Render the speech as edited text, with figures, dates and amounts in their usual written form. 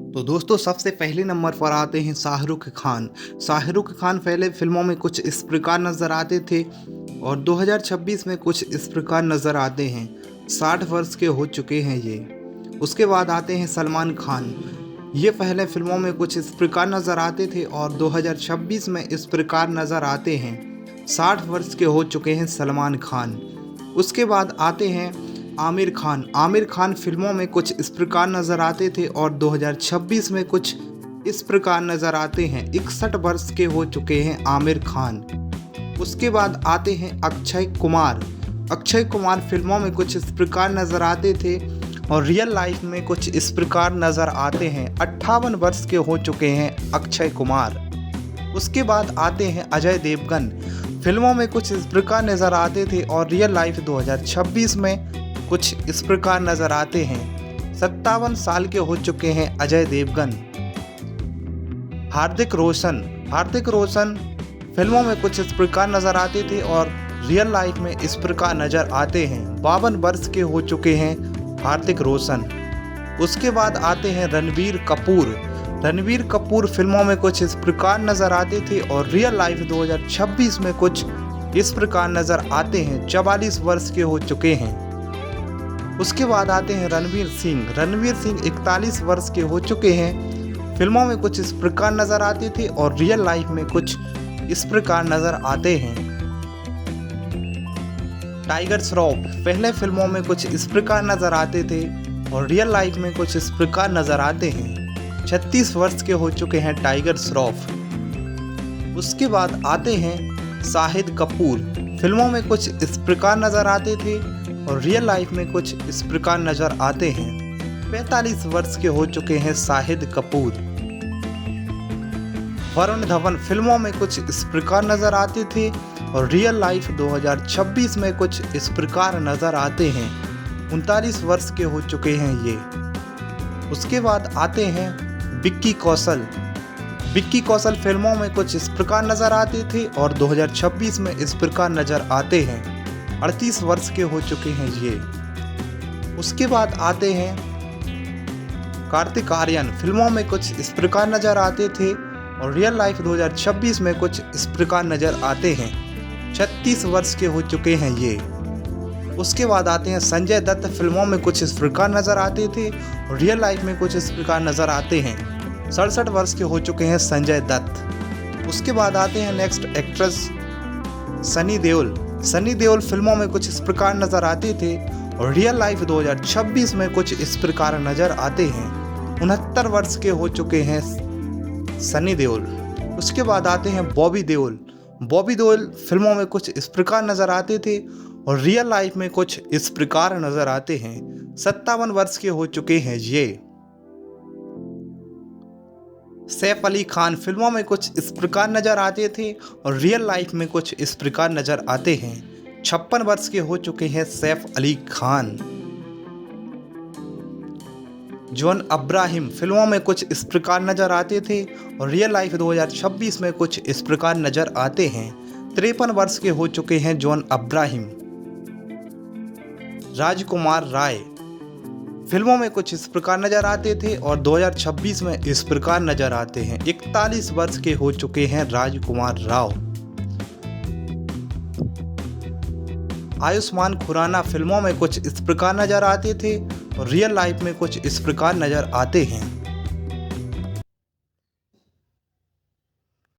तो दोस्तों सबसे पहले नंबर पर आते हैं शाहरुख खान। शाहरुख खान पहले फिल्मों में कुछ इस प्रकार नज़र आते थे और 2026 में कुछ इस प्रकार नज़र आते हैं। 60 वर्ष के हो चुके हैं ये। उसके बाद आते हैं सलमान खान। ये पहले फिल्मों में कुछ इस प्रकार नज़र आते थे और 2026 में इस प्रकार नज़र आते हैं। 60 वर्ष के हो चुके हैं सलमान खान। उसके बाद आते हैं आमिर खान। आमिर खान फिल्मों में कुछ इस प्रकार नज़र आते थे और 2026 में कुछ इस प्रकार नज़र आते हैं। 61 वर्ष के हो चुके हैं आमिर खान। उसके बाद आते हैं अक्षय कुमार। अक्षय कुमार फिल्मों में कुछ इस प्रकार नज़र आते थे और रियल लाइफ में कुछ इस प्रकार नज़र आते हैं। 58 वर्ष के हो चुके हैं अक्षय कुमार। उसके बाद आते हैं अजय देवगन। फिल्मों में कुछ इस प्रकार नज़र आते थे और रियल लाइफ 2026 में कुछ इस प्रकार नज़र आते हैं। 57 साल के हो चुके हैं अजय देवगन। हार्दिक रोशन फिल्मों में कुछ इस प्रकार नज़र आते थे और रियल लाइफ में इस प्रकार नज़र आते हैं। 52 वर्ष के हो चुके हैं हार्दिक रोशन। उसके बाद आते हैं रणबीर कपूर फिल्मों में कुछ इस प्रकार नज़र आते थे और रियल लाइफ 2026 में कुछ इस प्रकार नज़र आते हैं। 44 वर्ष के हो चुके हैं। उसके बाद आते हैं रणवीर सिंह 41 वर्ष के हो चुके हैं। फिल्मों में कुछ इस प्रकार नज़र आते थे और रियल लाइफ में कुछ इस प्रकार नज़र आते हैं। टाइगर श्रॉफ पहले फिल्मों में कुछ इस प्रकार नज़र आते थे और रियल लाइफ में कुछ इस प्रकार नज़र आते हैं। 36 वर्ष के हो चुके हैं टाइगर श्रॉफ। उसके बाद आते हैं शाहिद कपूर। फिल्मों में कुछ इस प्रकार नज़र आते थे और रियल लाइफ में कुछ इस प्रकार नज़र आते हैं। 45 वर्ष के हो चुके हैं शाहिद कपूर। वरुण धवन फिल्मों में कुछ इस प्रकार नज़र आते थे और रियल लाइफ 2026 में कुछ इस प्रकार नज़र आते हैं। 39 वर्ष के हो चुके हैं ये। उसके बाद आते हैं विक्की कौशल फिल्मों में कुछ इस प्रकार नज़र आते थे और 2026 में इस प्रकार नज़र आते हैं। 38 वर्ष के हो चुके हैं ये। उसके बाद आते हैं कार्तिक आर्यन। फिल्मों में कुछ इस प्रकार नज़र आते थे और रियल लाइफ 2026 में कुछ इस प्रकार नज़र आते हैं। 36 वर्ष के हो चुके हैं ये। उसके बाद आते हैं संजय दत्त। फिल्मों में कुछ इस प्रकार नज़र आते थे और रियल लाइफ में कुछ इस प्रकार नज़र आते हैं। 67 वर्ष के हो चुके हैं संजय दत्त। उसके बाद आते हैं नेक्स्ट एक्ट्रेस सनी देओल फिल्मों में कुछ इस प्रकार नज़र आते थे और रियल लाइफ 2026 में कुछ इस प्रकार नज़र आते हैं। 69 वर्ष के हो चुके हैं सनी देओल। उसके बाद आते हैं बॉबी देओल फिल्मों में कुछ इस प्रकार नज़र आते थे और रियल लाइफ में कुछ इस प्रकार नज़र आते हैं। 57 वर्ष के हो चुके हैं ये। सैफ अली खान फिल्मों में कुछ इस प्रकार नज़र आते थे और रियल लाइफ में कुछ इस प्रकार नज़र आते हैं। 56 वर्ष के हो चुके हैं सैफ अली खान। जॉन अब्राहम फिल्मों में कुछ इस प्रकार नज़र आते थे और रियल लाइफ 2026 में कुछ इस प्रकार नज़र आते हैं। 53 वर्ष के हो चुके हैं जॉन अब्राहम। राजकुमार राय फिल्मों में कुछ इस प्रकार नज़र आते थे और 2026 में इस प्रकार नज़र आते हैं। 41 वर्ष के हो चुके हैं राजकुमार राव। आयुष्मान खुराना फिल्मों में कुछ इस प्रकार नज़र आते थे और रियल लाइफ में कुछ इस प्रकार नज़र आते हैं।